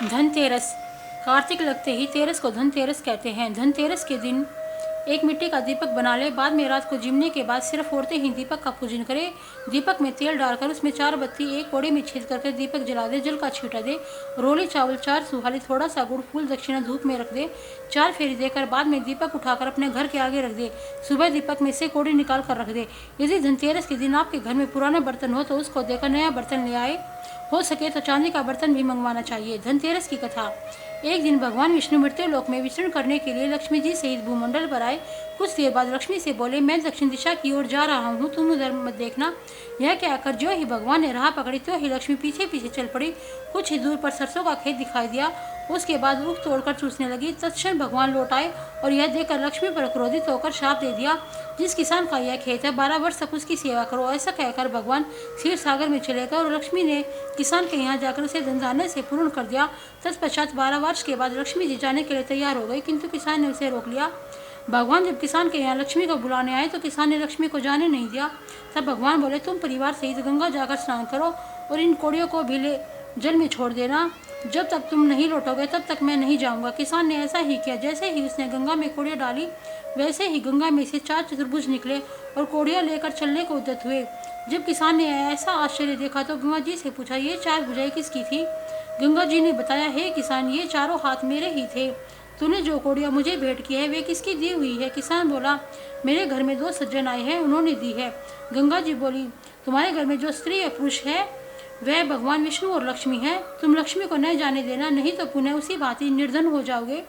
धनतेरस। कार्तिक लगते ही तेरस को धनतेरस कहते हैं। धनतेरस के दिन एक मिट्टी का दीपक बना ले। बाद में रात को जिमने के बाद सिर्फ औरतें ही दीपक का पूजन करें। दीपक में तेल डालकर उसमें 4 बत्ती एक कौड़े में छेद करके दीपक जला दे। जल का छींटा दे। रोली चावल, 4 सुहाली, थोड़ा सा गुड़, फूल दक्षिणा धूप में रख दे। 4 फेरी देकर बाद में दीपक उठाकर अपने घर के आगे रख दे। सुबह दीपक में से कौड़ी निकाल कर रख दे। यदि धनतेरस के दिन आपके घर में पुराने बर्तन हो तो उसको देकर नया बर्तन ले आए। हो सके तो चांदी का बर्तन भी मंगवाना चाहिए। धनतेरस की कथा। एक दिन भगवान विष्णु मृत्यु लोक में विचरण करने के लिए लक्ष्मी जी सहित भूमंडल पर आए। कुछ देर बाद लक्ष्मी से बोले, मैं दक्षिण दिशा की ओर जा रहा हूँ, तुम उधर मत देखना। यह कहकर जो ही भगवान ने राह पकड़ी त्यों ही लक्ष्मी पीछे पीछे चल पड़ी। कुछ ही दूर पर सरसों का खेत दिखाई दिया। उसके बाद रुख तोड़कर चूसने लगी। तत्क्षण भगवान लौट आए और यह देखकर लक्ष्मी पर क्रोधित होकर शाप दे दिया, जिस किसान का यह खेत है 12 वर्ष तक उसकी सेवा करो। ऐसा कहकर भगवान क्षीर सागर में चले गए और लक्ष्मी ने किसान के यहाँ जाकर उसे धन धान्य से पूर्ण कर दिया। तत्पश्चात 12 वर्ष के बाद लक्ष्मी जी जाने के लिए तैयार हो गई, किंतु किसान ने उसे रोक लिया। भगवान जब किसान के यहाँ लक्ष्मी को बुलाने आए तो किसान ने लक्ष्मी को जाने नहीं दिया। तब भगवान बोले, तुम परिवार सहित गंगा जाकर स्नान करो और इन कोड़ियों को भी जल में छोड़ देना। जब तक तुम नहीं लौटोगे तब तक मैं नहीं जाऊंगा। किसान ने ऐसा ही किया। जैसे ही उसने गंगा में कोड़ियाँ डाली वैसे ही गंगा में से 4 चतुर्भुज निकले और कोड़ियाँ लेकर चलने को उद्यत हुए। जब किसान ने ऐसा आश्चर्य देखा तो गंगा जी से पूछा, ये 4 भुजाएं किसकी थी? गंगा जी ने बताया, हे किसान, ये चारों हाथ मेरे ही थे। तूने जो कोड़ियाँ मुझे भेंट की है वे किसकी दी हुई है? किसान बोला, मेरे घर में 2 सज्जन आए हैं, उन्होंने दी है। गंगा जी बोली, तुम्हारे घर में जो स्त्री या पुरुष है वह भगवान विष्णु और लक्ष्मी है। तुम लक्ष्मी को न जाने देना, नहीं तो पुनः उसी भांति निर्धन हो जाओगे।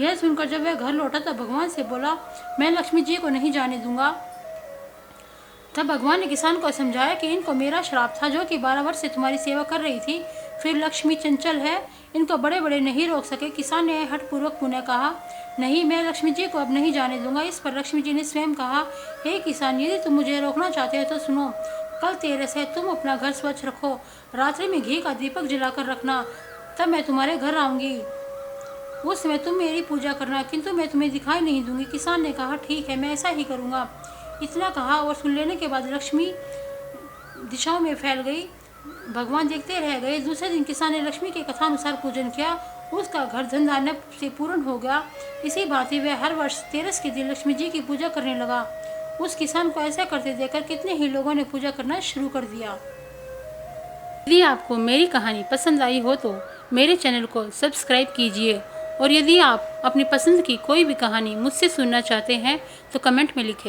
यह सुनकर जब वह घर लौटा तब भगवान से बोला, मैं लक्ष्मी जी को नहीं जाने दूंगा। तब भगवान ने किसान को समझाया कि इनको मेरा श्राप था, जो कि 12 वर्ष से तुम्हारी सेवा कर रही थी। फिर लक्ष्मी चंचल है, इनको बड़े बड़े नहीं रोक सके। किसान ने हठपूर्वक पुनः कहा, नहीं, मैं लक्ष्मी जी को अब नहीं जाने दूंगा। इस पर लक्ष्मी जी ने स्वयं कहा, हे किसान, यदि तुम मुझे रोकना चाहते हो तो सुनो। कल तेरस है, तुम अपना घर स्वच्छ रखो। रात्रि में घी का दीपक जलाकर रखना, तब मैं तुम्हारे घर आऊंगी। उस समय तुम मेरी पूजा करना, किंतु मैं तुम्हें दिखाई नहीं दूंगी। किसान ने कहा, ठीक है, मैं ऐसा ही करूंगा। इतना कहा और सुन लेने के बाद लक्ष्मी दिशाओं में फैल गई। भगवान देखते रह गए। दूसरे दिन किसान ने लक्ष्मी के कथानुसार पूजन किया। उसका घर धन धान्य से पूर्ण हो गया। इसी भांति वह हर वर्ष तेरस के दिन लक्ष्मी जी की पूजा करने लगा। उस किसान को ऐसा करते देखकर कितने ही लोगों ने पूजा करना शुरू कर दिया। यदि आपको मेरी कहानी पसंद आई हो तो मेरे चैनल को सब्सक्राइब कीजिए, और यदि आप अपनी पसंद की कोई भी कहानी मुझसे सुनना चाहते हैं तो कमेंट में लिखें।